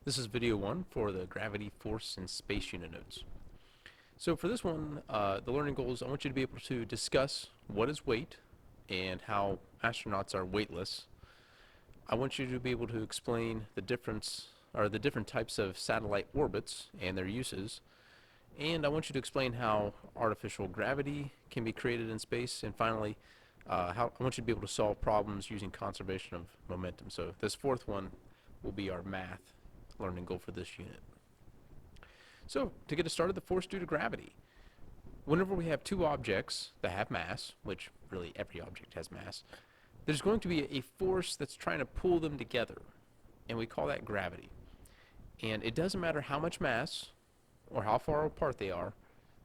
This is video 1 for the Gravity, Force, and Space Unit notes. So for this one, the learning goals, I want you to be able to discuss what is weight and how astronauts are weightless. I want you to be able to explain the difference, or the different types of satellite orbits and their uses. And I want you to explain how artificial gravity can be created in space. And finally, I want you to be able to solve problems using conservation of momentum. So this fourth one will be our math learning goal for this unit. So to get us started, the force due to gravity. Whenever we have two objects that have mass, which really every object has mass, there's going to be a force that's trying to pull them together, and we call that gravity. And it doesn't matter how much mass or how far apart they are,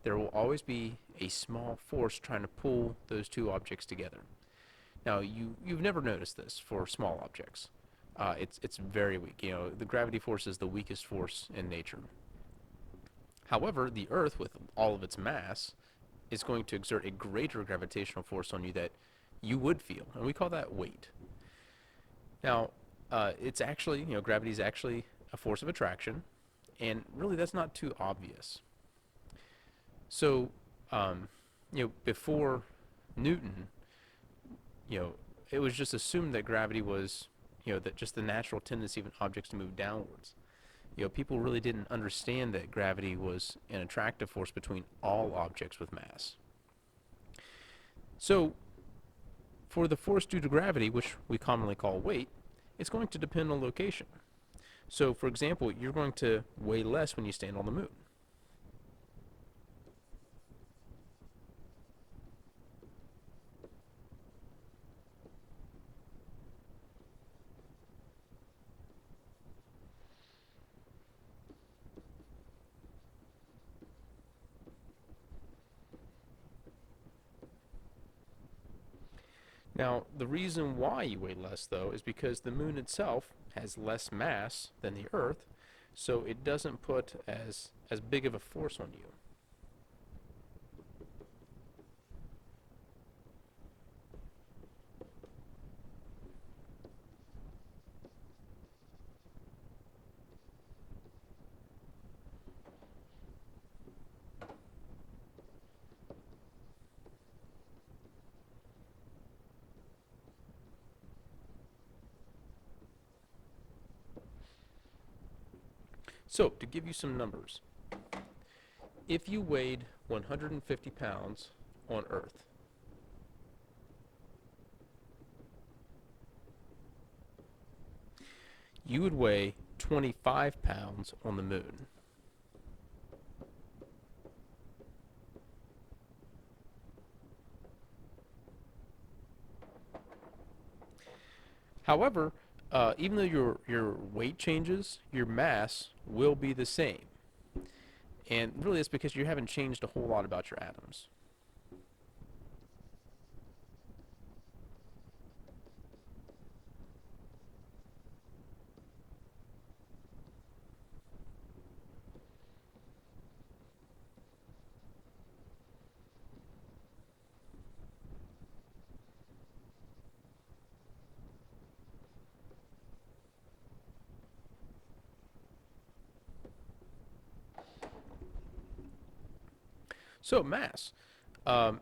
there will always be a small force trying to pull those two objects together. Now, you've never noticed this for small objects. It's very weak. You know, the gravity force is the weakest force in nature. However, the Earth, with all of its mass, is going to exert a greater gravitational force on you that you would feel, and we call that weight. Now, it's actually, gravity is actually a force of attraction, and really that's not too obvious. So, before Newton, it was just assumed that gravity was, that just the natural tendency of objects to move downwards. People really didn't understand that gravity was an attractive force between all objects with mass. So, for the force due to gravity, which we commonly call weight, it's going to depend on location. So, for example, you're going to weigh less when you stand on the moon. Now, the reason why you weigh less, though, is because the moon itself has less mass than the Earth, so it doesn't put as big of a force on you. So, to give you some numbers, if you weighed 150 pounds on Earth, you would weigh 25 pounds on the moon. However, even though your weight changes, your mass will be the same. And really it's because you haven't changed a whole lot about your atoms. So mass. Um,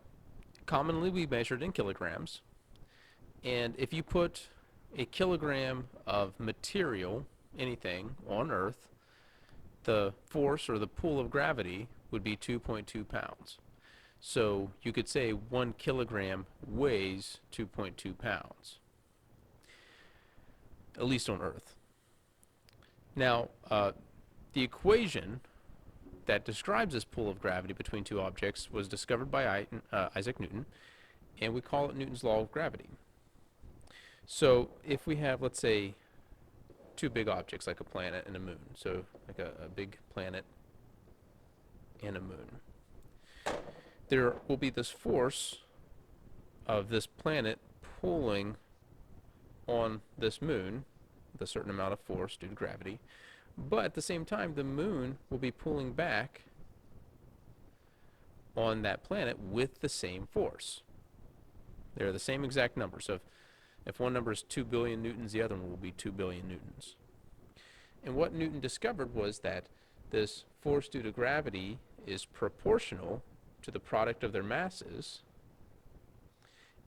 Commonly we measure it in kilograms. And if you put a kilogram of material, anything, on Earth, the force or the pull of gravity would be 2.2 pounds. So you could say 1 kilogram weighs 2.2 pounds, at least on Earth. Now, the equation that describes this pull of gravity between two objects was discovered by Isaac Newton, and we call it Newton's law of gravity. So if we have, let's say, two big objects like a planet and a moon, so like a big planet and a moon, there will be this force of this planet pulling on this moon with a certain amount of force due to gravity, but at the same time the moon will be pulling back on that planet with the same force. They're the same exact number. So if one number is 2 billion newtons, the other one will be 2 billion newtons. And what Newton discovered was that this force due to gravity is proportional to the product of their masses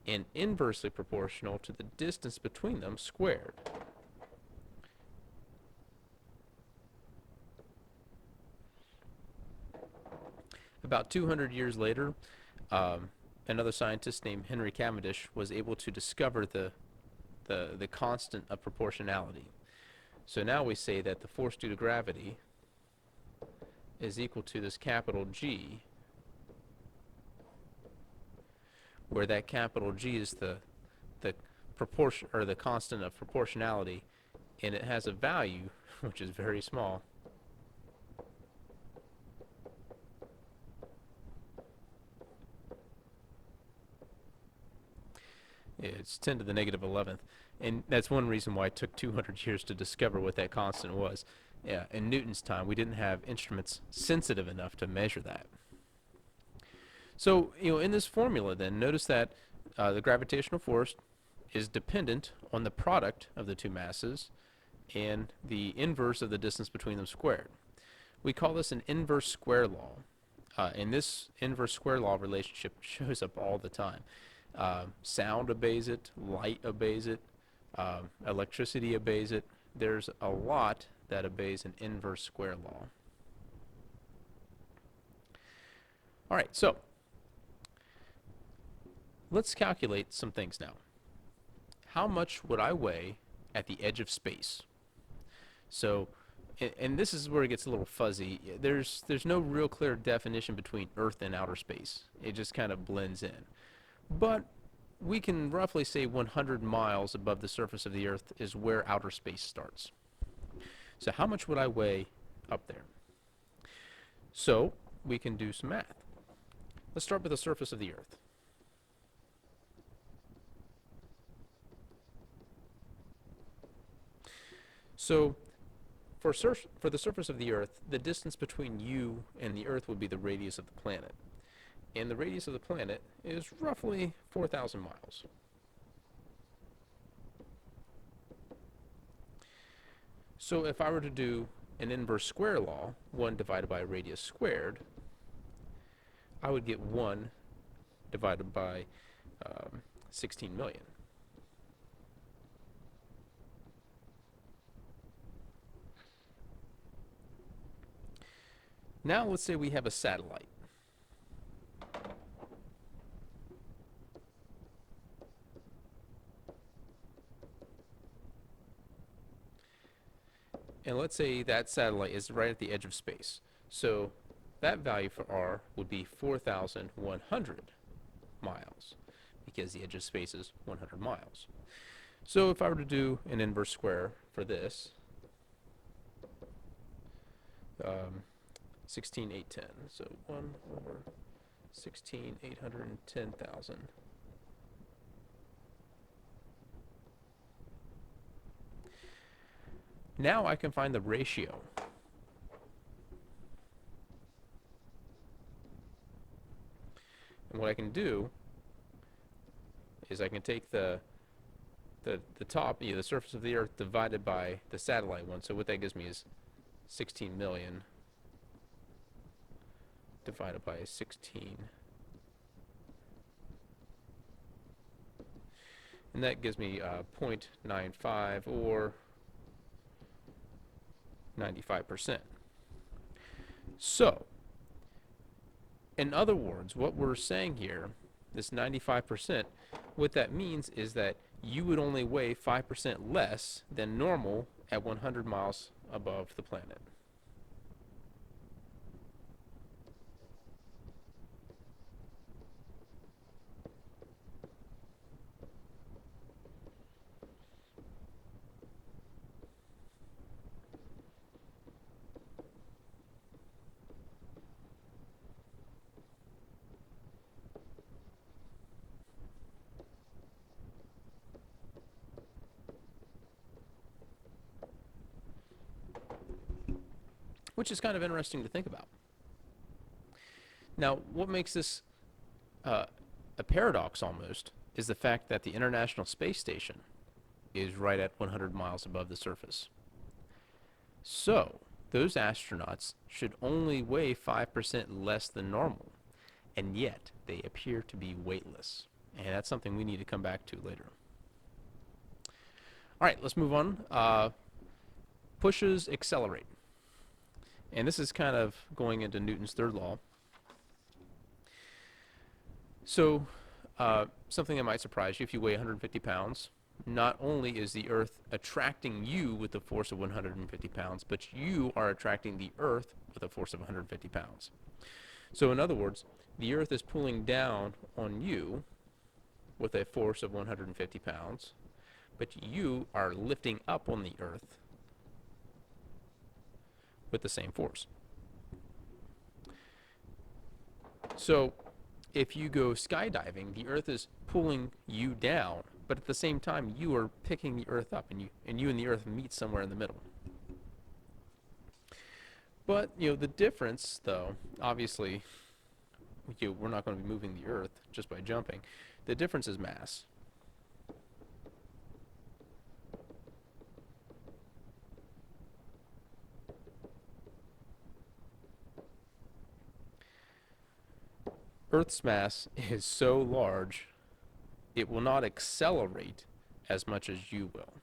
and inversely proportional to the distance between them squared. About 200 years later, another scientist named Henry Cavendish was able to discover the constant of proportionality. So now we say that the force due to gravity is equal to this capital G, where that capital G is the proportion or the constant of proportionality, and it has a value which is very small. It's 10 to the negative 11th, and that's one reason why it took 200 years to discover what that constant was. Yeah, in Newton's time, we didn't have instruments sensitive enough to measure that. So, in this formula, then, notice that the gravitational force is dependent on the product of the two masses and the inverse of the distance between them squared. We call this an inverse square law. And this inverse square law relationship shows up all the time. Sound obeys it, light obeys it, electricity obeys it. There's a lot that obeys an inverse square law. All right, so let's calculate some things now. How much would I weigh at the edge of space? So, and this is where it gets a little fuzzy. There's no real clear definition between Earth and outer space. It just kind of blends in. But we can roughly say 100 miles above the surface of the Earth is where outer space starts. So how much would I weigh up there? So we can do some math. Let's start with the surface of the Earth. So for the surface of the Earth, the distance between you and the Earth would be the radius of the planet. And the radius of the planet is roughly 4,000 miles. So if I were to do an inverse square law, 1 divided by radius squared, I would get 1 divided by 16 million. Now let's say we have a satellite. And let's say that satellite is right at the edge of space. So that value for R would be 4,100 miles, because the edge of space is 100 miles. So if I were to do an inverse square for this, 16,810. So 1 over 16,810,000. Now I can find the ratio. And what I can do is I can take the top, the surface of the Earth divided by the satellite one. So what that gives me is 16 million divided by 16. And that gives me 0.95 or 95%. So, in other words, what we're saying here, this 95%, what that means is that you would only weigh 5% less than normal at 100 miles above the planet. Which is kind of interesting to think about. Now, what makes this a paradox almost is the fact that the International Space Station is right at 100 miles above the surface. So, those astronauts should only weigh 5% less than normal, and yet they appear to be weightless. And that's something we need to come back to later. All right, let's move on. Pushes accelerate. And this is kind of going into Newton's third law. So, something that might surprise you, if you weigh 150 pounds, not only is the Earth attracting you with a force of 150 pounds, but you are attracting the Earth with a force of 150 pounds. So in other words, the Earth is pulling down on you with a force of 150 pounds, but you are lifting up on the Earth with the same force. So if you go skydiving, the Earth is pulling you down, but at the same time you are picking the Earth up, and you and the Earth meet somewhere in the middle. But the difference, though, obviously, we're not going to be moving the Earth just by jumping. The difference is mass. Earth's mass is so large, it will not accelerate as much as you will.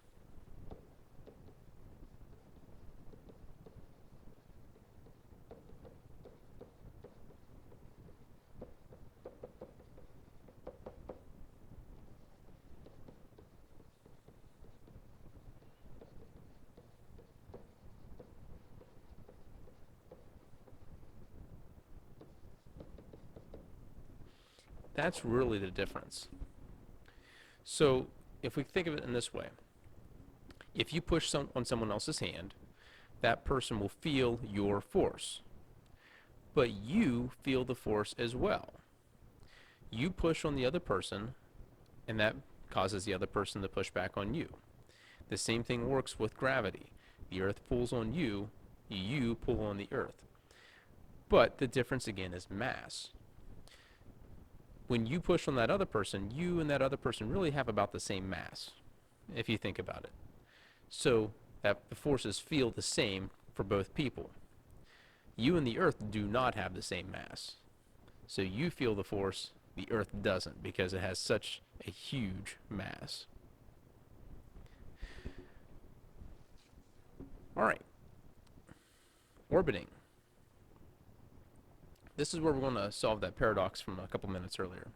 That's really the difference. So if we think of it in this way, if you push on someone else's hand, that person will feel your force. But you feel the force as well. You push on the other person, and that causes the other person to push back on you. The same thing works with gravity. The Earth pulls on you, you pull on the Earth. But the difference again is mass. When you push on that other person, you and that other person really have about the same mass, if you think about it. So that the forces feel the same for both people. You and the Earth do not have the same mass. So you feel the force, the Earth doesn't, because it has such a huge mass. All right. Orbiting. This is where we're going to solve that paradox from a couple minutes earlier.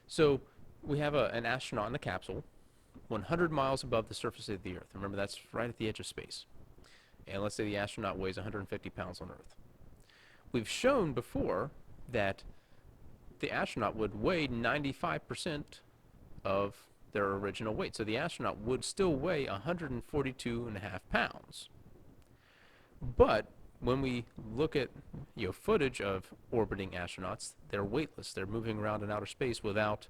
So we have an astronaut in a capsule 100 miles above the surface of the Earth. Remember, that's right at the edge of space. And let's say the astronaut weighs 150 pounds on Earth. We've shown before that the astronaut would weigh 95% of their original weight. So the astronaut would still weigh 142.5 pounds. But when we look at footage of orbiting astronauts, they're weightless. They're moving around in outer space without,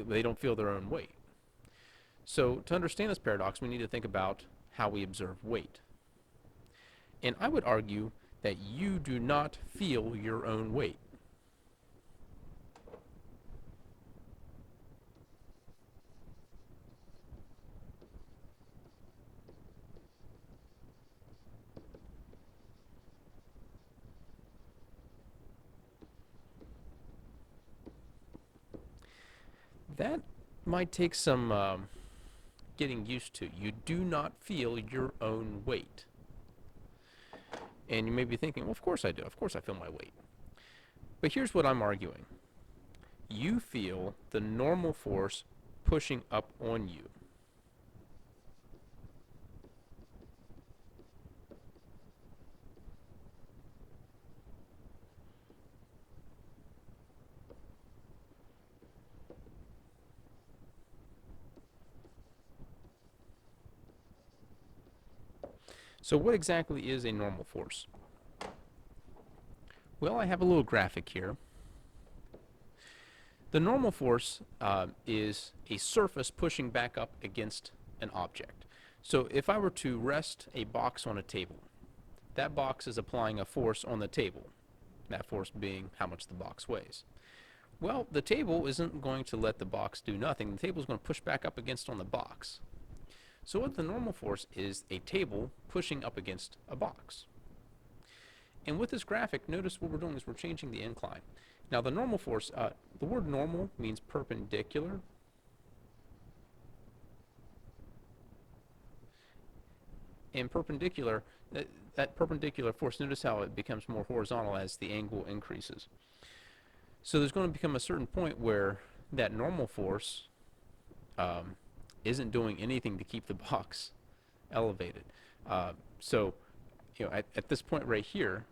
they don't feel their own weight. So to understand this paradox, we need to think about how we observe weight. And I would argue that you do not feel your own weight. That might take some getting used to. You do not feel your own weight. And you may be thinking, well, of course I do. Of course I feel my weight. But here's what I'm arguing. You feel the normal force pushing up on you. So what exactly is a normal force? Well, I have a little graphic here. The normal force is a surface pushing back up against an object. So if I were to rest a box on a table, that box is applying a force on the table, that force being how much the box weighs. Well, the table isn't going to let the box do nothing. The table is going to push back up against on the box. So what the normal force is a table pushing up against a box. And with this graphic, notice what we're doing is we're changing the incline. Now the normal force, the word normal means perpendicular. And perpendicular, that perpendicular force, notice how it becomes more horizontal as the angle increases. So there's going to become a certain point where that normal force isn't doing anything to keep the box elevated. So, at this point right here,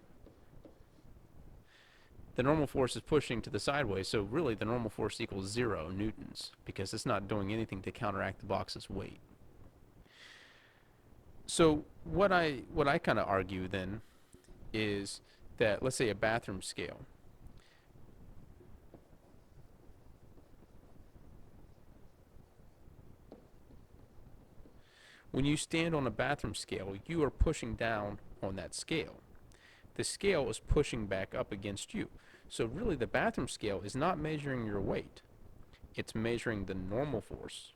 the normal force is pushing to the sideways, so really the normal force equals 0 newtons because it's not doing anything to counteract the box's weight. So what I kind of argue then is that, let's say, a bathroom scale. When you stand on a bathroom scale, you are pushing down on that scale. The scale is pushing back up against you. So really the bathroom scale is not measuring your weight. It's measuring the normal force.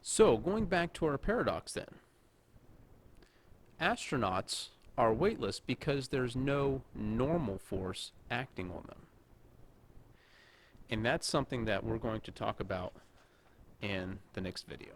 So going back to our paradox then, astronauts are weightless because there's no normal force acting on them. And that's something that we're going to talk about in the next video.